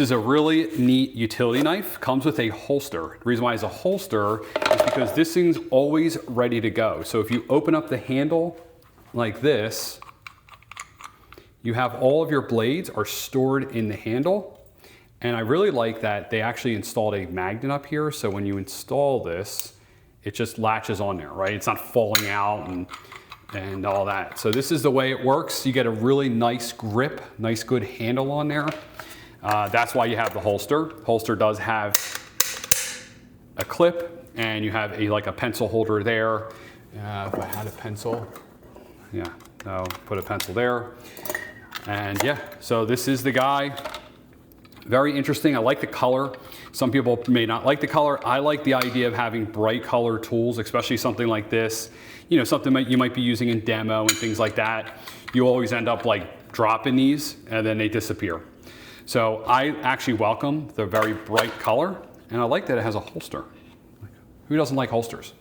This is a really neat utility knife. Comes with a holster. The reason why it's a holster is because this thing's always ready to go. So if you open up the handle like this, you have all of your blades are stored in the handle. And I really like that they actually installed a magnet up here. So when you install this, it just latches on there, right? It's not falling out and all that. So this is the way it works. You get a really nice grip, nice good handle on there. That's why you have the holster. Holster does have a clip, and you have like a pencil holder there. If I had a pencil, yeah, I'll put a pencil there. And yeah, so this is the guy. Very interesting. I like the color. Some people may not like the color. I like the idea of having bright color tools, especially something like this. You know, something that you might be using in demo and things like that. You always end up like dropping these and then they disappear. So I actually welcome the very bright color, and I like that it has a holster. Who doesn't like holsters?